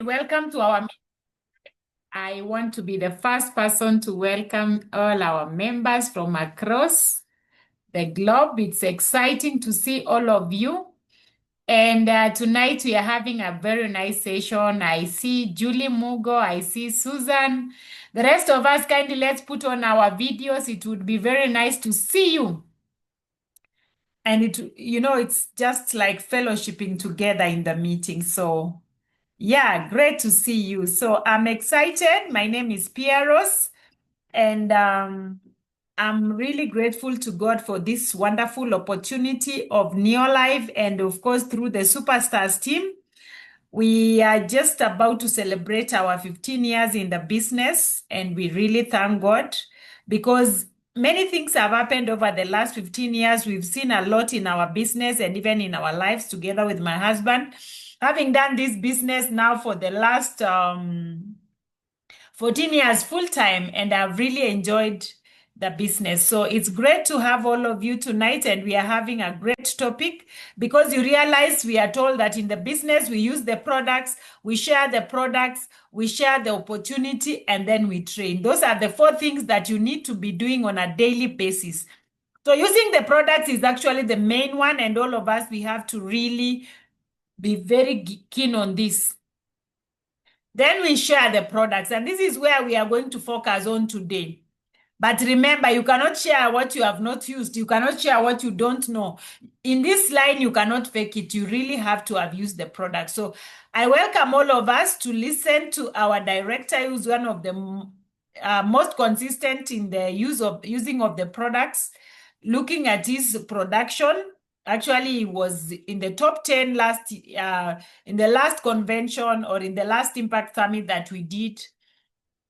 Welcome to our meeting. I want to be the first person to welcome all our members from across the globe. It's exciting to see all of you. And tonight we are having a very nice session. I see Julie Mugo, I see Susan. The rest of us, kindly let's put on our videos. It would be very nice to see you. And it's just like fellowshipping together in the meeting. So yeah, great to see you. So I'm excited. My name is Pieros, and I'm really grateful to God for this wonderful opportunity of Neolife, and of course through the Superstars team. We are just about to celebrate our 15 years in the business, and we really thank God because many things have happened over the last 15 years. We've seen a lot in our business and even in our lives together with my husband. Having done this business now for the last 14 years full time, and I've really enjoyed the business. So it's great to have all of you tonight, and we are having a great topic because you realize we are told that in the business we use the products, we share the products, we share the opportunity, and then we train. Those are the 4 things that you need to be doing on a daily basis. So using the products is actually the main one, and all of us, we have to really be very keen on this. Then we share the products, and this is where we are going to focus on today. But remember, you cannot share what you have not used. You cannot share what you don't know. In this line, you cannot fake it. You really have to have used the product. So I welcome all of us to listen to our director, who's one of the most consistent in the using of the products, looking at his production. Actually, he was in the top 10 in the last convention or in the last Impact Summit that we did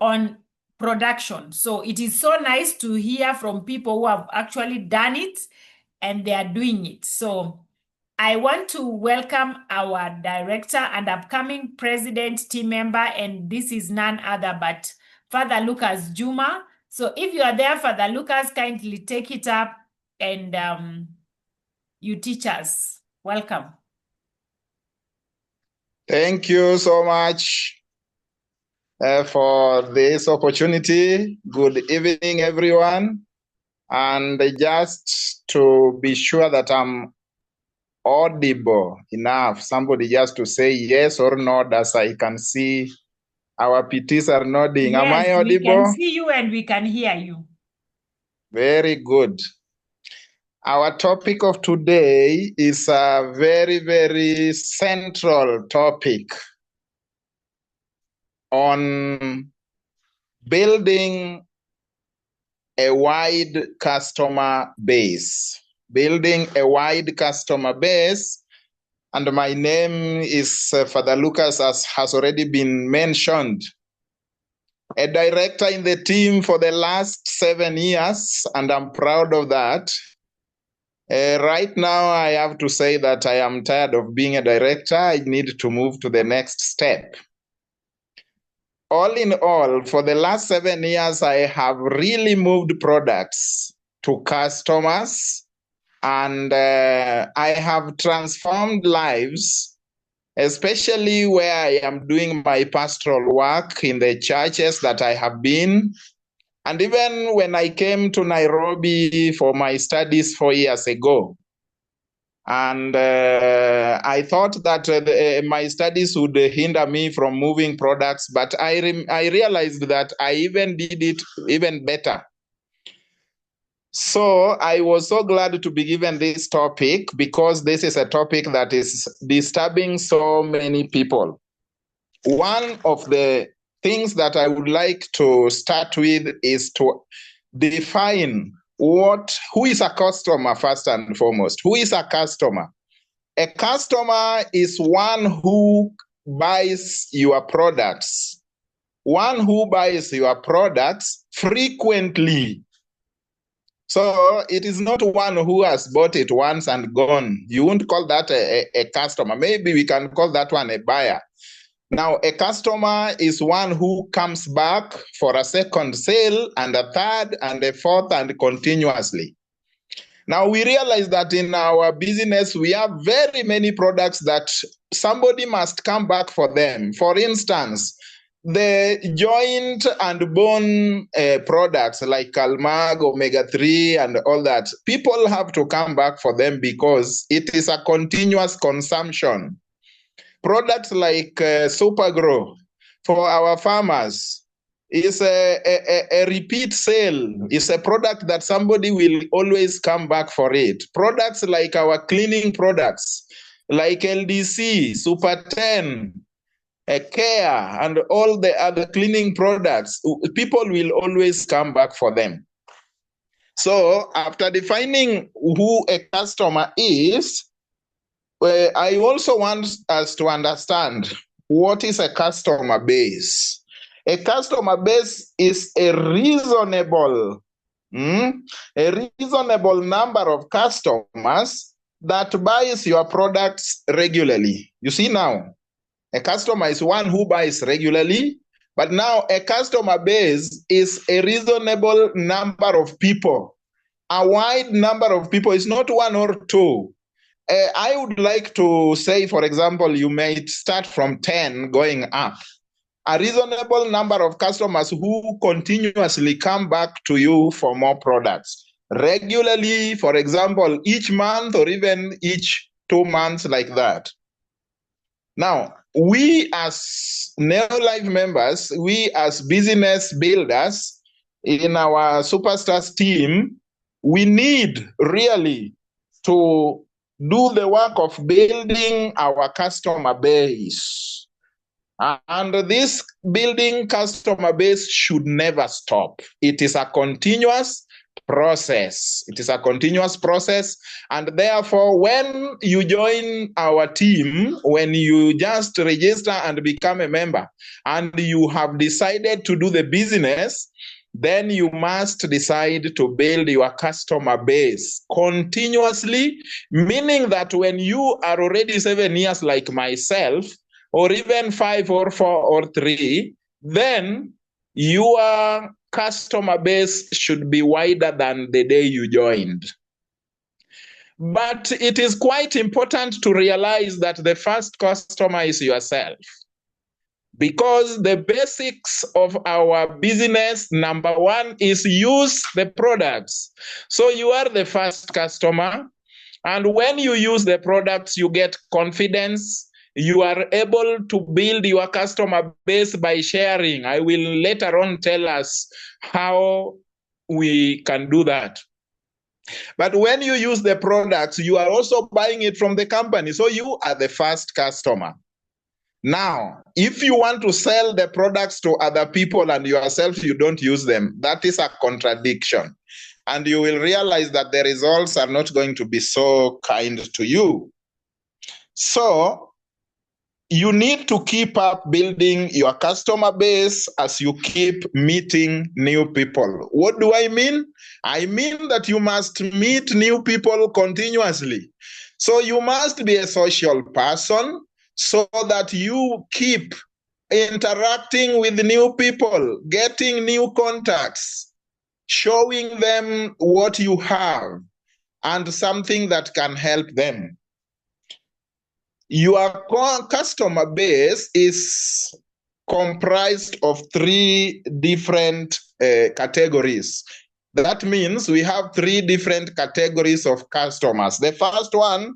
on production. So it is so nice to hear from people who have actually done it and they are doing it. So I want to welcome our director and upcoming president team member, and this is none other but Father Lucas Juma. So if you are there, Father Lucas, kindly take it up and you teach us. Welcome. Thank you so much for this opportunity. Good evening, everyone. And just to be sure that I'm audible enough, somebody just to say yes or no, as I can see our PTs are nodding. Yes, am I audible? We can see you and we can hear you. Very good. Our topic of today is a very, very central topic on building a wide customer base. Building a wide customer base. And my name is Father Lucas, as has already been mentioned. A director in the team for the last 7 years, and I'm proud of that. Right now, I have to say that I am tired of being a director. I need to move to the next step. All in all, for the last 7 years, I have really moved products to customers, and I have transformed lives, especially where I am doing my pastoral work in the churches that I have been. And even when I came to Nairobi for my studies 4 years ago, and I thought that my studies would hinder me from moving products, but I realized that I even did it even better. So I was so glad to be given this topic because this is a topic that is disturbing so many people. One of the things that I would like to start with is to define who is a customer first and foremost. Who is a customer? A customer is one who buys your products. One who buys your products frequently. So it is not one who has bought it once and gone. You won't call that a customer. Maybe we can call that one a buyer. Now, a customer is one who comes back for a second sale and a third and a fourth and continuously. Now we realize that in our business, we have very many products that somebody must come back for them. For instance, the joint and bone products like Calmag, omega-3 and all that, people have to come back for them because it is a continuous consumption. Products like Supergrow for our farmers is a repeat sale. It's a product that somebody will always come back for it. Products like our cleaning products, like LDC, Super 10, Care, and all the other cleaning products, people will always come back for them. So after defining who a customer is, I also want us to understand what is a customer base. A customer base is a reasonable number of customers that buys your products regularly. You see now, a customer is one who buys regularly, but now a customer base is a reasonable number of people. A wide number of people is not one or two. I would like to say, for example, you might start from 10 going up. A reasonable number of customers who continuously come back to you for more products. Regularly, for example, each month or even each 2 months like that. Now, we as Neolife members, we as business builders in our Superstars team, we need really to do the work of building our customer base. And this building customer base should never stop. It is a continuous process. It is a continuous process. And therefore, when you join our team, when you just register and become a member, and you have decided to do the business, then you must decide to build your customer base continuously, meaning that when you are already 7 years like myself, or even 5 or 4 or 3, then your customer base should be wider than the day you joined. But it is quite important to realize that the first customer is yourself. Because the basics of our business, number one, is use the products. So you are the first customer. And when you use the products, you get confidence. You are able to build your customer base by sharing. I will later on tell us how we can do that. But when you use the products, you are also buying it from the company. So you are the first customer. Now, if you want to sell the products to other people and yourself, you don't use them, that is a contradiction. And you will realize that the results are not going to be so kind to you. So you need to keep up building your customer base as you keep meeting new people. What do I mean? I mean that you must meet new people continuously. So you must be a social person, so that you keep interacting with new people, getting new contacts, showing them what you have and something that can help them. Your customer base is comprised of 3 different categories. That means we have 3 different categories of customers. The first one,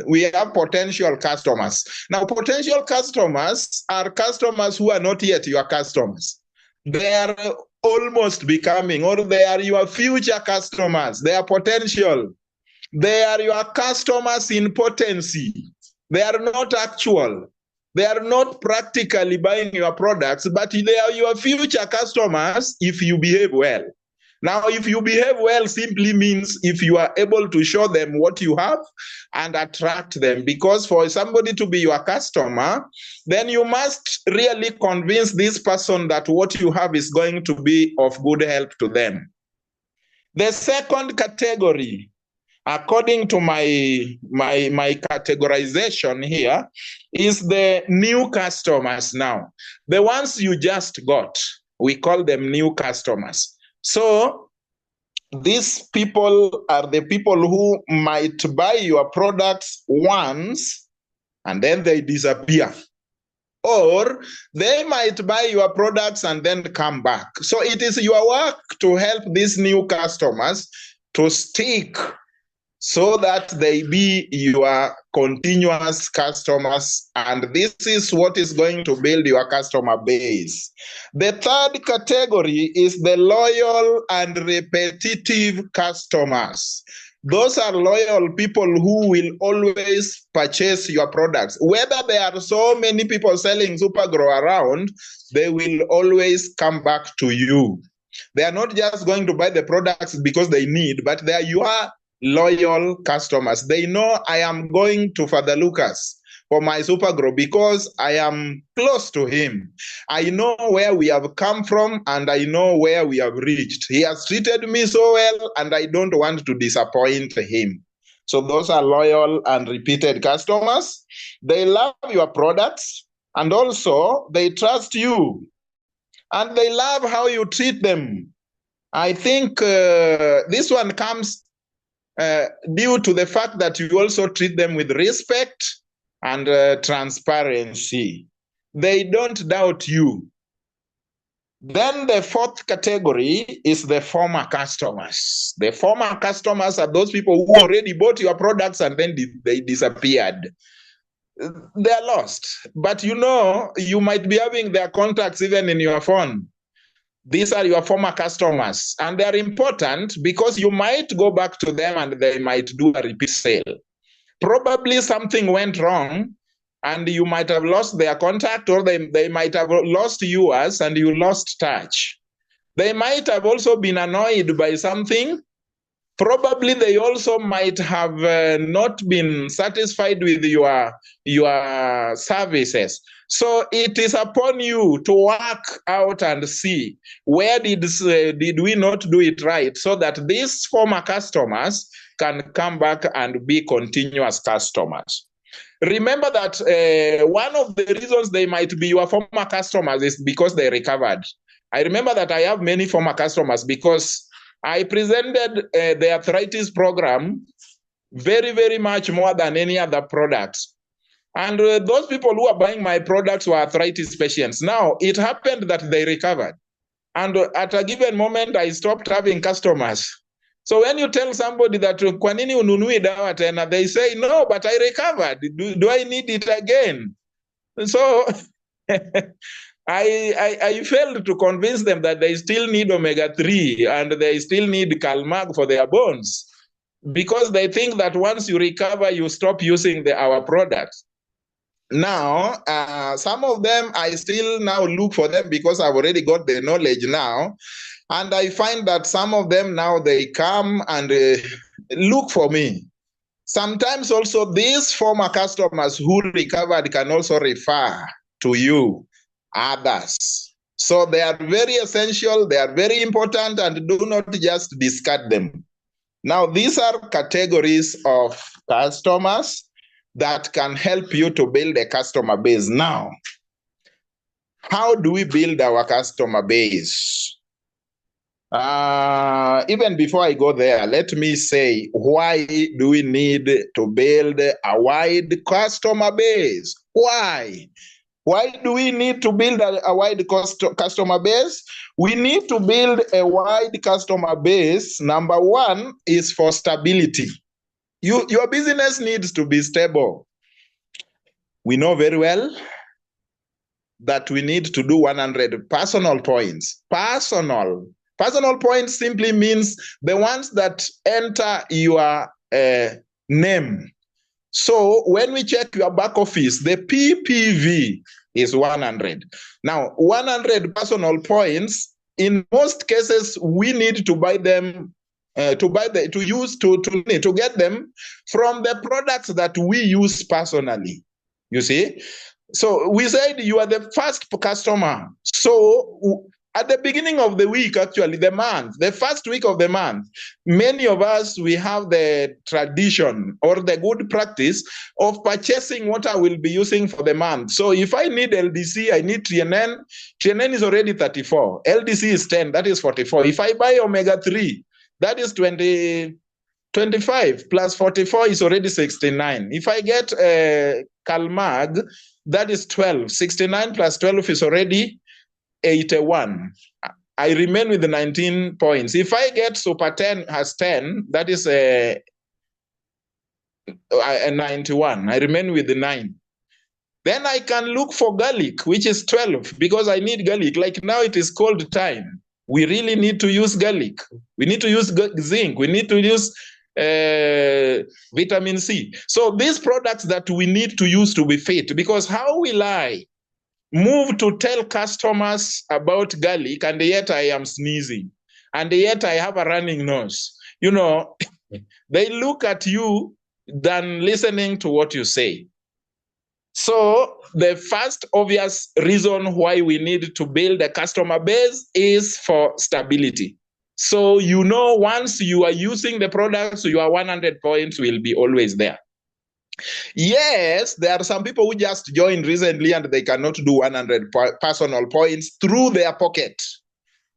we have potential customers. Now, potential customers are customers who are not yet your customers. They are almost becoming, or they are your future customers. They are potential. They are your customers in potency. They are not actual. They are not practically buying your products, but they are your future customers if you behave well. Now, if you behave well simply means if you are able to show them what you have and attract them. Because for somebody to be your customer, then you must really convince this person that what you have is going to be of good help to them. The second category, according to my categorization here, is the new customers now. The ones you just got, we call them new customers. So these people are the people who might buy your products once and then they disappear. Or they might buy your products and then come back. So it is your work to help these new customers to stick so that they be your continuous customers. And this is what is going to build your customer base. The third category is the loyal and repetitive customers. Those are loyal people who will always purchase your products. Whether there are so many people selling Supergrow around, they will always come back to you. They are not just going to buy the products because they need, but they are your loyal customers. They know I am going to Father Lucas for my Supergrow because I am close to him. I know where we have come from and I know where we have reached. He has treated me so well and I don't want to disappoint him. So those are loyal and repeated customers. They love your products and also they trust you and they love how you treat them. I think this one comes due to the fact that you also treat them with respect and transparency. They don't doubt you. Then the fourth category is the former customers. The former customers are those people who already bought your products and then they disappeared. They are lost. But you know, you might be having their contacts even in your phone. These are your former customers, and they're important because you might go back to them and they might do a repeat sale. Probably something went wrong and you might have lost their contact, or they might have lost yours and you lost touch. They might have also been annoyed by something. Probably they also might have not been satisfied with your services. So it is upon you to work out and see where did we not do it right, so that these former customers can come back and be continuous customers. Remember that one of the reasons they might be your former customers is because they recovered. I remember that I have many former customers because I presented the arthritis program very, very much more than any other product. And those people who are buying my products were arthritis patients. Now, it happened that they recovered. And at a given moment, I stopped having customers. So when you tell somebody that, kwa nini ununui dawa tena, they say, no, but I recovered. Do I need it again? So I failed to convince them that they still need omega-3 and they still need Calmag for their bones, because they think that once you recover, you stop using our products. Now, some of them, I still now look for them because I've already got the knowledge now. And I find that some of them now, they come and look for me. Sometimes also these former customers who recovered can also refer to you, others. So they are very essential, they are very important, and do not just discard them. Now, these are categories of customers that can help you to build a customer base. Now, how do we build our customer base? Even before I go there, let me say, why do we need to build a wide customer base? Why? Why do we need to build a wide customer base? We need to build a wide customer base. Number one is for stability. Your business needs to be stable. We know very well that we need to do 100 personal points. Personal points simply means the ones that enter your name. So when we check your back office, the PPV is 100. Now, 100 personal points, in most cases, we need to buy them, to get them from the products that we use personally. You see? So we said you are the first customer. So at the beginning of the week, actually, the first week of the month, many of us, we have the tradition or the good practice of purchasing what I will be using for the month. So if I need LDC, I need TNN. TNN is already 34. LDC is 10, that is 44. If I buy omega-3, that is 25 plus 44 is already 69. If I get Kalmag, that is 12. 69 plus 12 is already 81. I remain with the 19 points. If I get Super 10 has 10, that is a 91. I remain with the 9. Then I can look for garlic, which is 12, because I need garlic. Like now it is cold time. We really need to use garlic. We need to use zinc. We need to use vitamin C. So these products that we need to use to be fit, because how will I move to tell customers about garlic and yet I am sneezing and yet I have a running nose? You know, they look at you than listening to what you say. So the first obvious reason why we need to build a customer base is for stability. So you know, once you are using the products, your 100 points will be always there. Yes, there are some people who just joined recently and they cannot do 100 personal points through their pocket.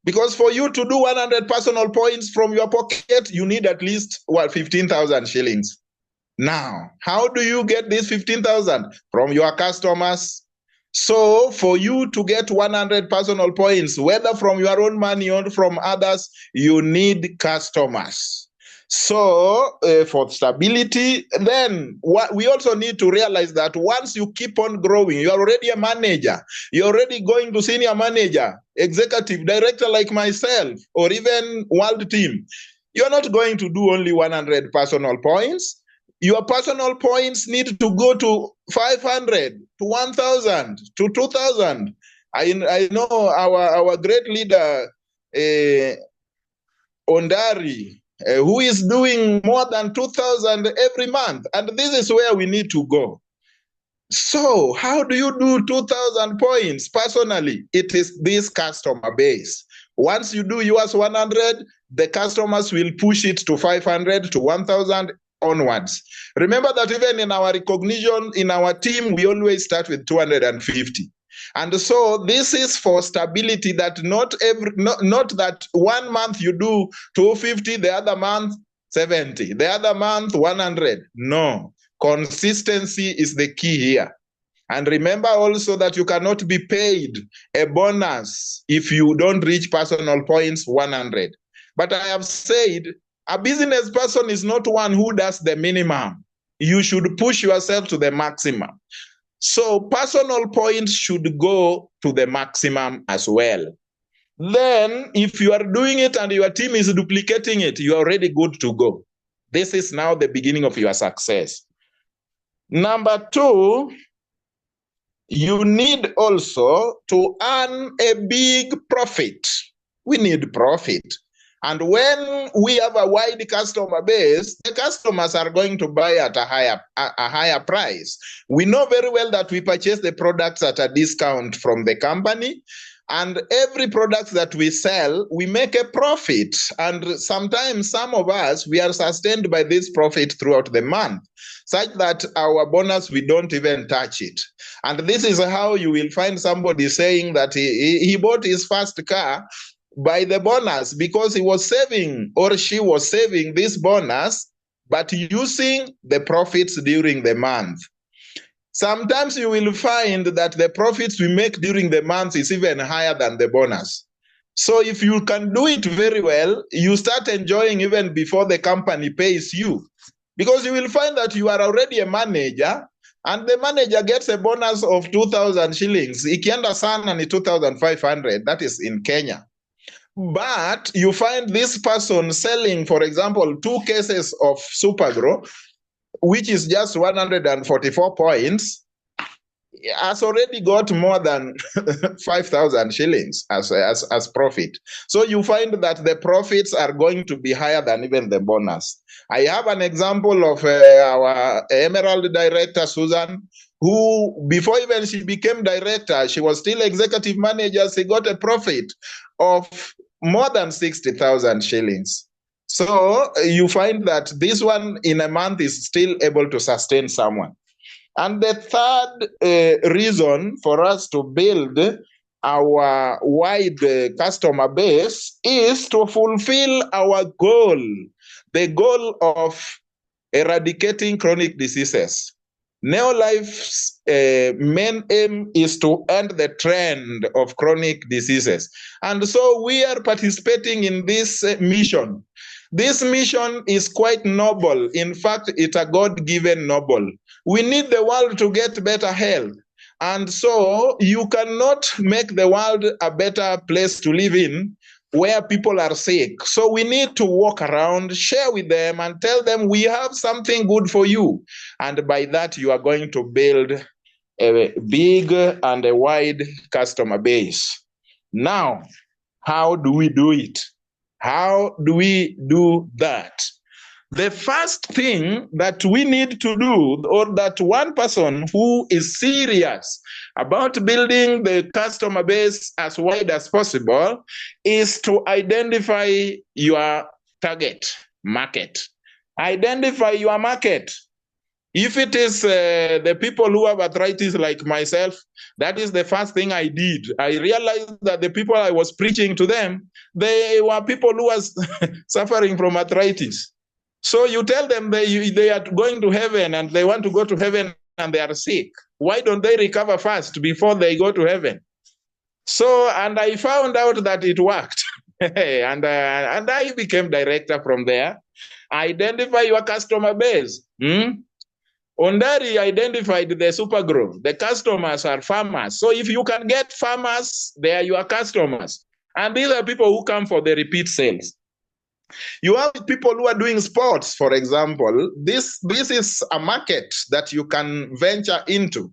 Because for you to do 100 personal points from your pocket, you need at least, 15,000 shillings. Now, how do you get these 15,000? From your customers. So for you to get 100 personal points, whether from your own money or from others, you need customers. So for stability, then we also need to realize that once you keep on growing, you're already a manager, you're already going to senior manager, executive director like myself, or even world team. You're not going to do only 100 personal points. Your personal points need to go to 500, to 1,000, to 2,000. I know our great leader, Ondari, who is doing more than 2,000 every month. And this is where we need to go. So how do you do 2,000 points personally? It is this customer base. Once you do yours 100, the customers will push it to 500, to 1,000, onwards. Remember that even in our recognition, in our team, we always start with 250. And so this is for stability, that not that 1 month you do 250, the other month 70, the other month 100. No, consistency is the key here. And remember also that you cannot be paid a bonus if you don't reach personal points 100. But I have said, a business person is not one who does the minimum. You should push yourself to the maximum. So personal points should go to the maximum as well. Then if you are doing it and your team is duplicating it, you are already good to go. This is now the beginning of your success. Number 2, you need also to earn a big profit. We need profit. And when we have a wide customer base, the customers are going to buy at a higher price. We know very well that we purchase the products at a discount from the company, and every product that we sell, we make a profit. And sometimes some of us, we are sustained by this profit throughout the month, such that our bonus, we don't even touch it. And this is how you will find somebody saying that he bought his first car by the bonus, because he was saving, or she was saving this bonus, but using the profits during the month. Sometimes you will find that the profits we make during the month is even higher than the bonus. So if you can do it very well, you start enjoying even before the company pays you, because you will find that you are already a manager, and the manager gets a bonus of 2,000 shillings. Ikienda sana ni 2,500. That is in Kenya. But you find this person selling, for example, 2 cases of Supergro, which is just 144 points, has already got more than 5,000 shillings as profit. So you find that the profits are going to be higher than even the bonus. I have an example of our Emerald director, Susan, who before even she became director, she was still executive manager. She got a profit of more than 60,000 shillings. So you find that this one in a month is still able to sustain someone. And the third reason for us to build our wide customer base is to fulfill our goal, the goal of eradicating chronic diseases. Neolife's main aim is to end the trend of chronic diseases. And so we are participating in this mission. This mission is quite noble. In fact, it's a God-given noble. We need the world to get better health. And so you cannot make the world a better place to live in where people are sick. So we need to walk around, share with them, and tell them we have something good for you. And by that, you are going to build a big and a wide customer base. Now, how do we do it? How do we do that? The first thing that we need to do, or that one person who is serious about building the customer base as wide as possible, is to identify your target market. Identify your market. If it is the people who have arthritis like myself, that is the first thing I did. I realized that the people I was preaching to them, they were people who was suffering from arthritis. So you tell them they are going to heaven and they want to go to heaven and they are sick. Why don't they recover first before they go to heaven? So, and I found out that it worked. and I became director from there. Identify your customer base. Ondari identified the super growth. The customers are farmers. So if you can get farmers, they are your customers. And these are people who come for the repeat sales. You have people who are doing sports, for example. This is a market that you can venture into.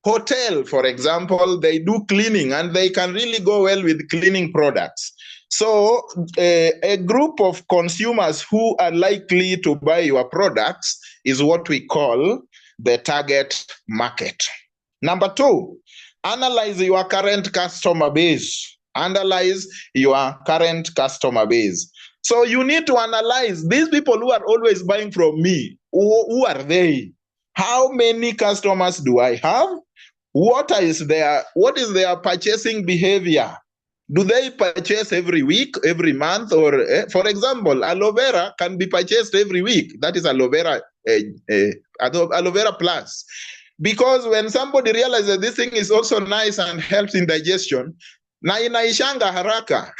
Hotel, for example, they do cleaning and they can really go well with cleaning products. So a group of consumers who are likely to buy your products is what we call the target market. Number two, analyze your current customer base. Analyze your current customer base. So you need to analyze these people who are always buying from me. Who are they? How many customers do I have? What is their purchasing behavior? Do they purchase every week, every month? Or, for example, aloe vera can be purchased every week. That is aloe vera plus. Because when somebody realizes this thing is also nice and helps in digestion, na inaishanga haraka,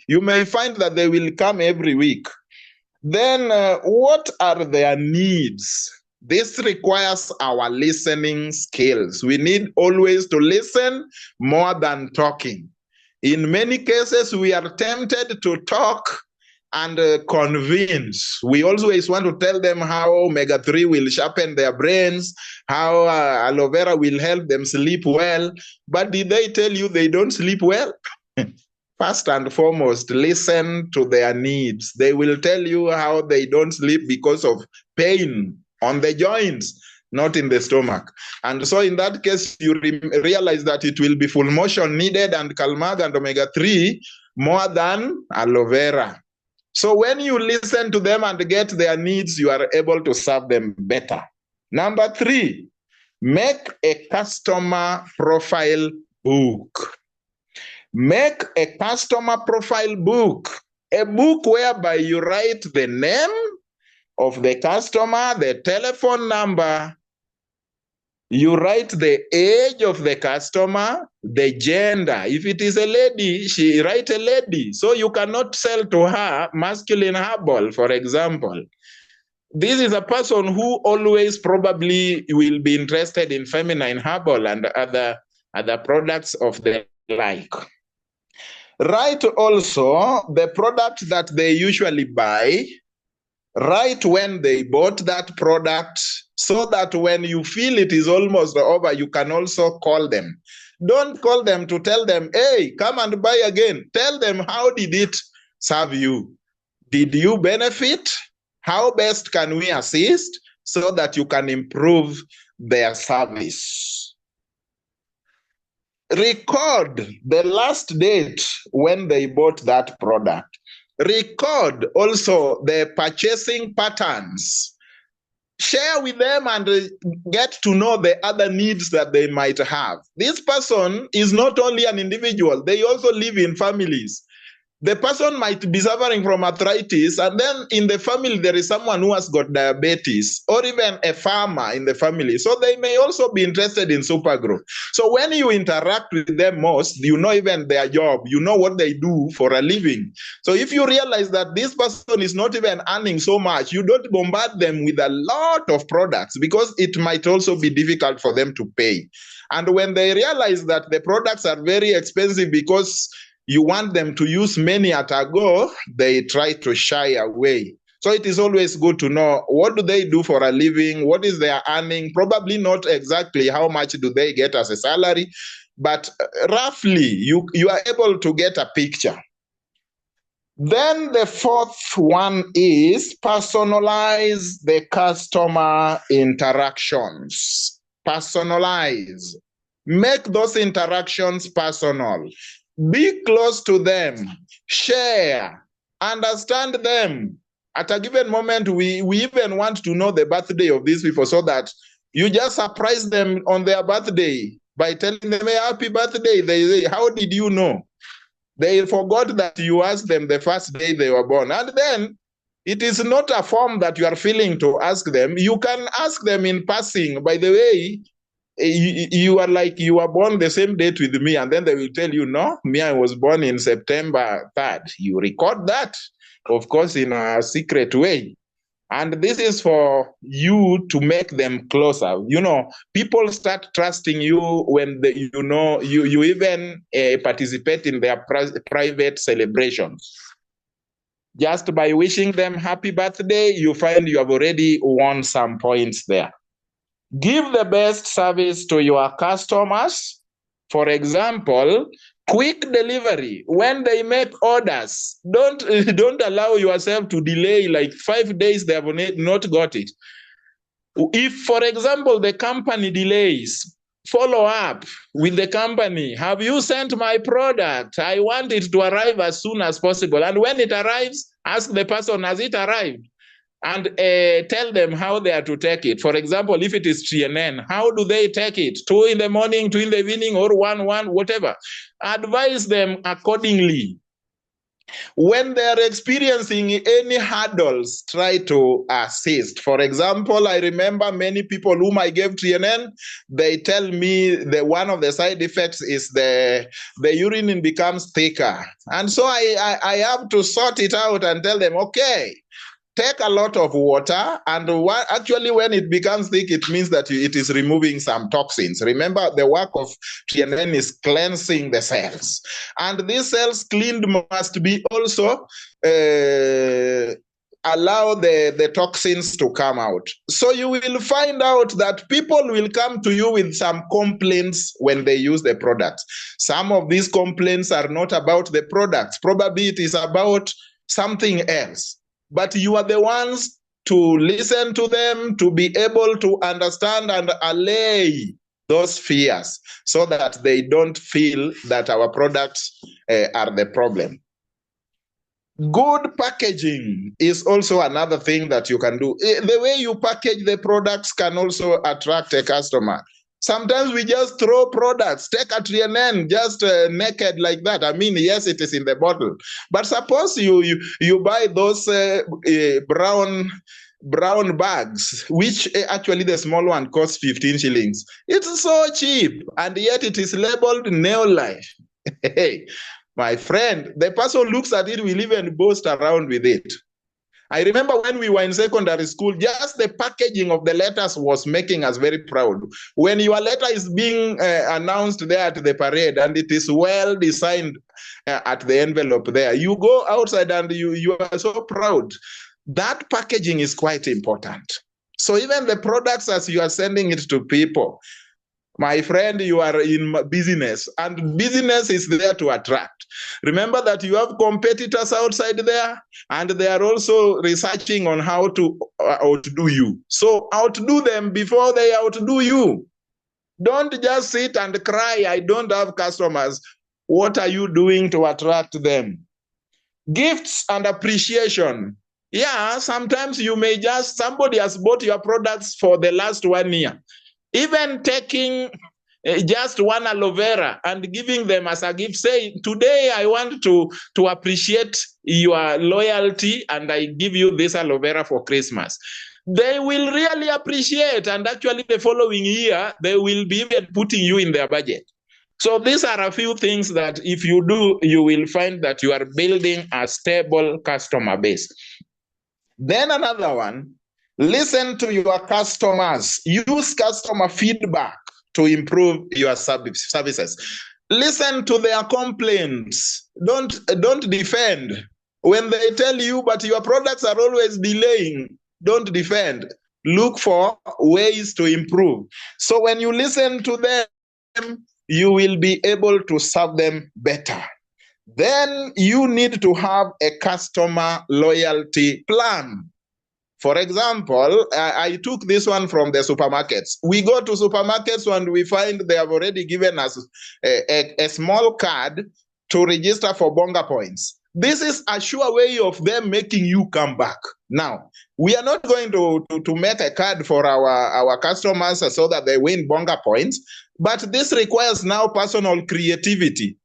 you may find that they will come every week. Then what are their needs? This requires our listening skills. We need always to listen more than talking. In many cases, we are tempted to talk and convince. We always want to tell them how omega-3 will sharpen their brains, how aloe vera will help them sleep well. But did they tell you they don't sleep well? First and foremost, listen to their needs. They will tell you how they don't sleep because of pain on the joints, not in the stomach. And so in that case, you realize that it will be full motion needed and Calmag and omega-3 more than aloe vera. So when you listen to them and get their needs, you are able to serve them better. Number three, make a customer profile book. Make a customer profile book, a book whereby you write the name of the customer, the telephone number, you write the age of the customer, the gender. If it is a lady, she write a lady. So you cannot sell to her masculine herbal, for example. This is a person who always probably will be interested in feminine herbal and other products of the like. Write also the product that they usually buy. Write when they bought that product, so that when you feel it is almost over, you can also call them. Don't call them to tell them, hey, come and buy again. Tell them, how did it serve you? Did you benefit? How best can we assist so that you can improve their service? Record the last date when they bought that product. Record also the purchasing patterns. share with them and get to know the other needs that they might have. This person is not only an individual, they also live in families. The person might be suffering from arthritis, and then in the family there is someone who has got diabetes, or even a farmer in the family. So they may also be interested in Supergrow. So when you interact with them most, you know even their job, you know what they do for a living. So if you realize that this person is not even earning so much, you don't bombard them with a lot of products, because it might also be difficult for them to pay. And when they realize that the products are very expensive because you want them to use many at a go, they try to shy away. So it is always good to know, what do they do for a living? What is their earning? Probably not exactly how much do they get as a salary, but roughly you are able to get a picture. Then the fourth one is personalize the customer interactions. Personalize. Make those interactions personal. Be close to them, share, understand them. At a given moment, we even want to know the birthday of these people, so that you just surprise them on their birthday by telling them, hey, happy birthday. They say, how did you know? They forgot that you asked them the first day they were born. And then it is not a form that you are filling to ask them. You can ask them in passing, by the way, you are like, you were born the same date with me, and then they will tell you, no, me, I was born in September 3rd. You record that, of course, in a secret way. And this is for you to make them closer. You know, people start trusting you when you even participate in their private celebrations. Just by wishing them happy birthday, you find you have already won some points there. Give the best service to your customers. For example, quick delivery. When they make orders, don't allow yourself to delay like 5 days they have not got it. If, for example, the company delays, follow up with the company. Have you sent my product? I want it to arrive as soon as possible. And when it arrives, ask the person, has it arrived? And tell them how they are to take it. For example, if it is TNN, how do they take it? 2 in the morning, 2 in the evening, or 1, whatever. Advise them accordingly. When they are experiencing any hurdles, try to assist. For example, I remember many people whom I gave TNN, they tell me that one of the side effects is the urine becomes thicker. And so I have to sort it out and tell them, okay, take a lot of water, and actually when it becomes thick, it means that it is removing some toxins. Remember, the work of TNN is cleansing the cells. And these cells cleaned must be also allow the toxins to come out. So you will find out that people will come to you with some complaints when they use the products. Some of these complaints are not about the products. Probably it is about something else. But you are the ones to listen to them, to be able to understand and allay those fears, so that they don't feel that our products are the problem. Good packaging is also another thing that you can do. The way you package the products can also attract a customer. Sometimes we just throw products, take a TNN just naked like that. I mean, yes, it is in the bottle. But suppose you buy those brown bags, which actually the small one costs 15 shillings. It's so cheap, and yet it is labeled Neolife. Hey, my friend, the person looks at it, will even boast around with it. I remember when we were in secondary school, just the packaging of the letters was making us very proud. When your letter is being announced there at the parade, and it is well designed at the envelope there, you go outside and you are so proud. That packaging is quite important. So even the products, as you are sending it to people, my friend, you are in business, and business is there to attract. Remember that you have competitors outside there, and they are also researching on how to outdo you. So outdo them before they outdo you. Don't just sit and cry, I don't have customers. What are you doing to attract them? Gifts and appreciation. Yeah, sometimes you may just, somebody has bought your products for the last 1 year. Even taking just one aloe vera and giving them as a gift, say, today I want to appreciate your loyalty and I give you this aloe vera for Christmas. They will really appreciate, and actually the following year, they will be even putting you in their budget. So these are a few things that if you do, you will find that you are building a stable customer base. Then another one, listen to your customers. Use customer feedback to improve your services. Listen to their complaints. Don't defend. When they tell you, but your products are always delaying, don't defend. Look for ways to improve. So when you listen to them, you will be able to serve them better. Then you need to have a customer loyalty plan. For example, I took this one from the supermarkets. We go to supermarkets and we find they have already given us a small card to register for Bonga points. This is a sure way of them making you come back. Now, we are not going to make a card for our customers so that they win Bonga points, but this requires now personal creativity.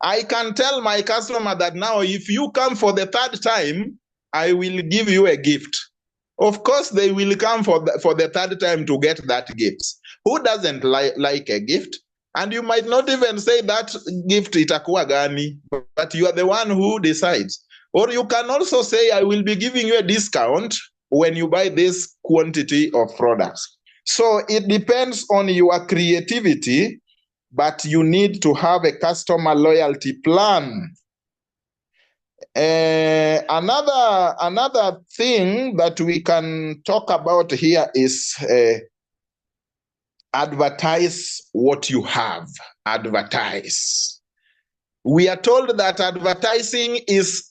I can tell my customer that now if you come for the third time, I will give you a gift. Of course, they will come for the third time to get that gift. Who doesn't like a gift? And you might not even say that gift itakuwa gani, but you are the one who decides. Or you can also say, I will be giving you a discount when you buy this quantity of products. So it depends on your creativity, but you need to have a customer loyalty plan. Another thing that we can talk about here is advertise what you have. Advertise. We are told that advertising is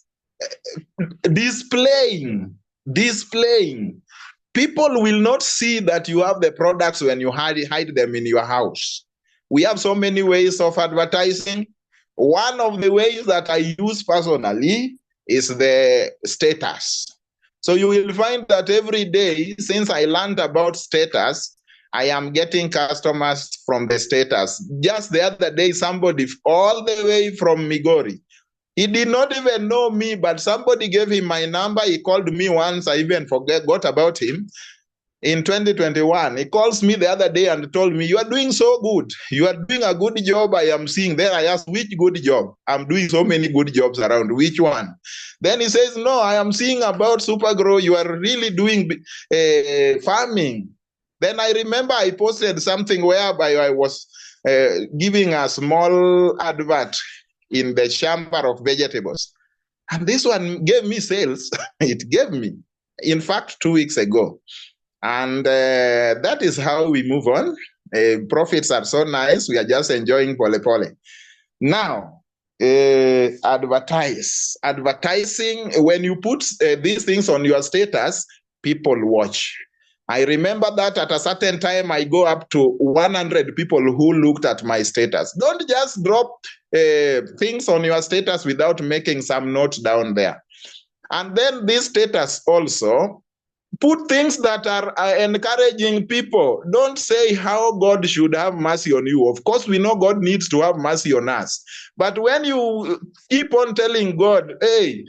displaying. People will not see that you have the products when you hide them in your house. We have so many ways of advertising. One of the ways that I use personally is the status. So you will find that every day, since I learned about status, I am getting customers from the status. Just the other day, somebody all the way from Migori, he did not even know me, but somebody gave him my number. He called me once. I even forgot about him. In 2021, he calls me the other day and told me, you are doing so good. You are doing a good job, I am seeing. Then I asked, which good job? I'm doing so many good jobs around. Which one? Then he says, no, I am seeing about Supergrow. You are really doing farming. Then I remember I posted something whereby I was giving a small advert in the chamber of vegetables. And this one gave me sales. It gave me, in fact, 2 weeks ago. And that is how we move on. Profits are so nice. We are just enjoying pole. Now, advertise. Advertising, when you put these things on your status, people watch. I remember that at a certain time, I go up to 100 people who looked at my status. Don't just drop things on your status without making some note down there. And then this status also, put things that are encouraging people. Don't say how God should have mercy on you. Of course, we know God needs to have mercy on us. But when you keep on telling God, hey,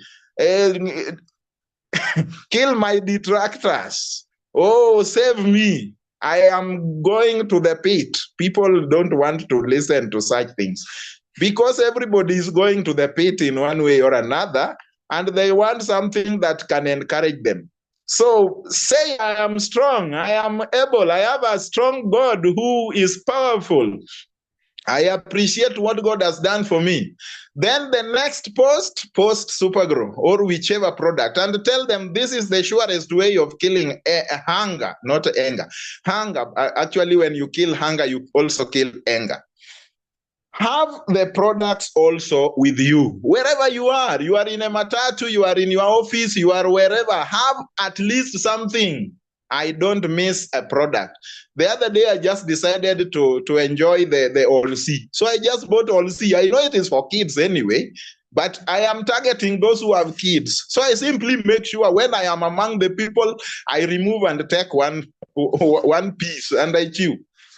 kill my detractors. Oh, save me. I am going to the pit. People don't want to listen to such things because everybody is going to the pit in one way or another, and they want something that can encourage them. So say, I am strong, I am able, I have a strong God who is powerful. I appreciate what God has done for me. Then the next post Supergrow or whichever product and tell them this is the surest way of killing hunger, not anger. Hunger, actually when you kill hunger, you also kill anger. Have the products also with you. Wherever you are in a matatu, you are in your office, you are wherever, have at least something. I don't miss a product. The other day, I just decided to enjoy the All C. So I just bought All C. I know it is for kids anyway, But I am targeting those who have kids. So I simply make sure when I am among the people, I remove and take one piece and I chew.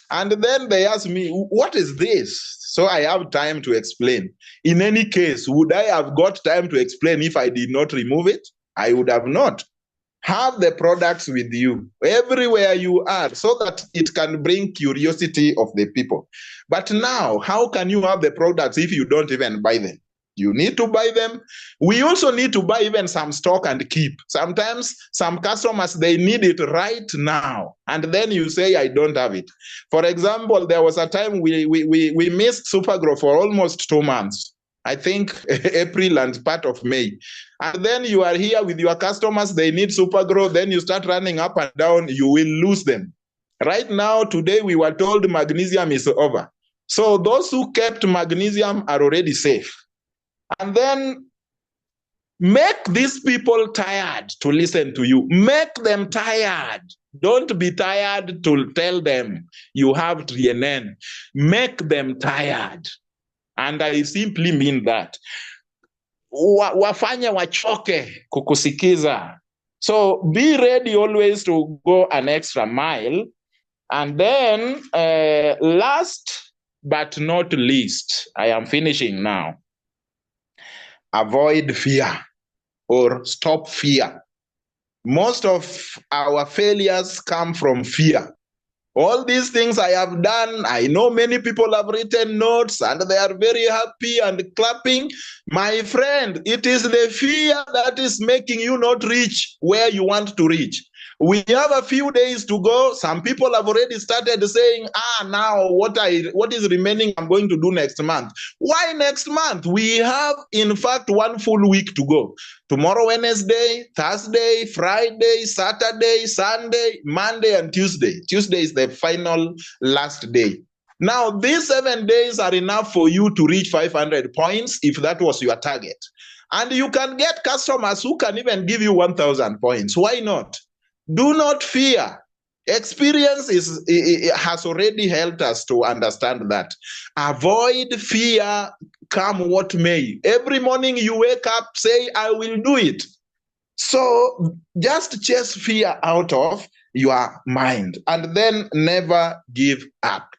And then they ask me, what is this? So I have time to explain. In any case, would I have got time to explain if I did not remove it? I would have not. Have the products with you everywhere you are so that it can bring curiosity of the people. But now, how can you have the products if you don't even buy them? You need to buy them. We also need to buy even some stock and keep. Sometimes some customers, they need it right now. And then you say, I don't have it. For example, there was a time we missed Supergrow for almost 2 months. I think April and part of May. And then you are here with your customers, they need Supergrow, then you start running up and down, you will lose them. Right now, today, we were told magnesium is over. So those who kept magnesium are already safe. And then make these people tired to listen to you. Make them tired. Don't be tired to tell them you have TNN. Make them tired. And I simply mean that. Wafanye wachoke kukusikiza. So be ready always to go an extra mile. And then last but not least, I am finishing now. Avoid fear or stop fear. Most of our failures come from fear. All these things I have done, I know many people have written notes and they are very happy and clapping. My friend, it is the fear that is making you not reach where you want to reach. We have a few days to go. Some people have already started saying, now what is remaining, I'm going to do next month. Why next month? We have, in fact, 1 full week to go. Tomorrow, Wednesday, Thursday, Friday, Saturday, Sunday, Monday, and Tuesday. Tuesday is the final last day. Now, these 7 days are enough for you to reach 500 points if that was your target. And you can get customers who can even give you 1,000 points. Why not? Do not fear. Experience has already helped us to understand that. Avoid fear, come what may. Every morning you wake up, say, I will do it. So just chase fear out of your mind and then never give up.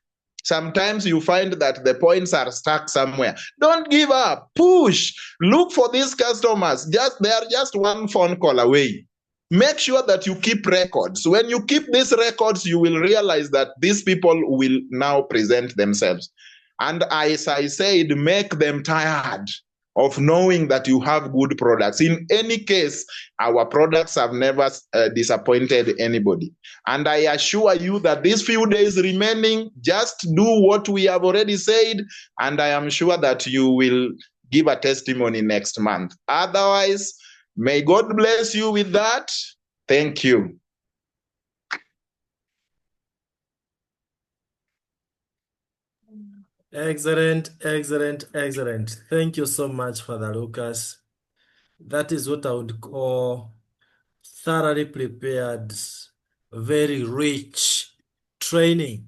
Sometimes you find that the points are stuck somewhere. Don't give up. Push. Look for these customers. They are just one phone call away. Make sure that you keep records. When you keep these records, you will realize that these people will now present themselves. And as I said, make them tired of knowing that you have good products. In any case, our products have never disappointed anybody. And I assure you that these few days remaining, just do what we have already said, and I am sure that you will give a testimony next month. Otherwise, may God bless you with that. Thank you. Excellent, excellent, excellent. Thank you so much, Father Lucas. That is what I would call thoroughly prepared, very rich training.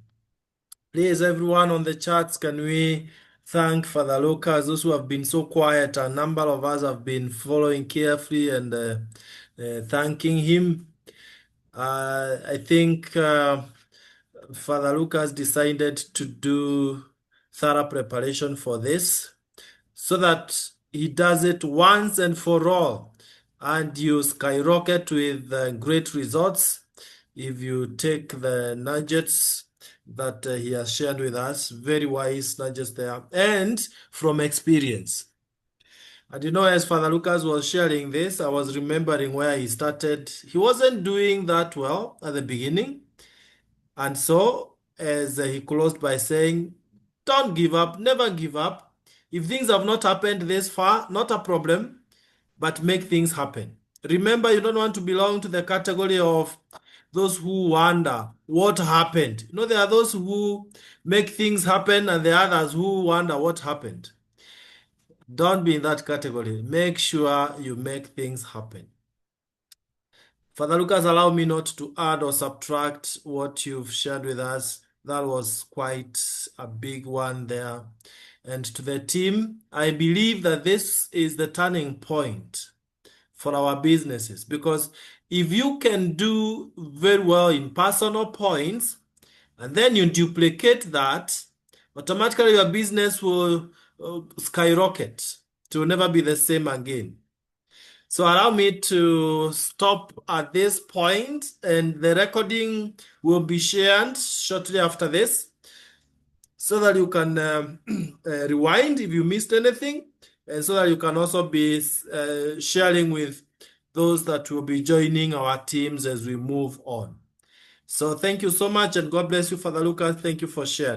Please, everyone on the chats, can we thank Father Lucas? Those who have been so quiet, a number of us have been following carefully and thanking him. I think Father Lucas decided to do thorough preparation for this so that he does it once and for all, and you skyrocket with great results if you take the nuggets that he has shared with us. Very wise nuggets there, and from experience. And you know, as Father Lucas was sharing this, I was remembering where he started. He wasn't doing that well at the beginning. And so, as he closed by saying, don't give up, never give up. If things have not happened this far, not a problem, but make things happen. Remember, you don't want to belong to the category of those who wonder what happened. You know, there are those who make things happen and the others who wonder what happened. Don't be in that category. Make sure you make things happen. Father Lucas, allow me not to add or subtract what you've shared with us. That was quite a big one there. and to the team. I believe that this is the turning point for our businesses, because if you can do very well in personal points and then you duplicate that, automatically your business will skyrocket. It will never be the same again. So allow me to stop at this point, and the recording will be shared shortly after this so that you can rewind if you missed anything, and so that you can also be sharing with those that will be joining our teams as we move on. So thank you so much, and God bless you, Father Lucas. Thank you for sharing.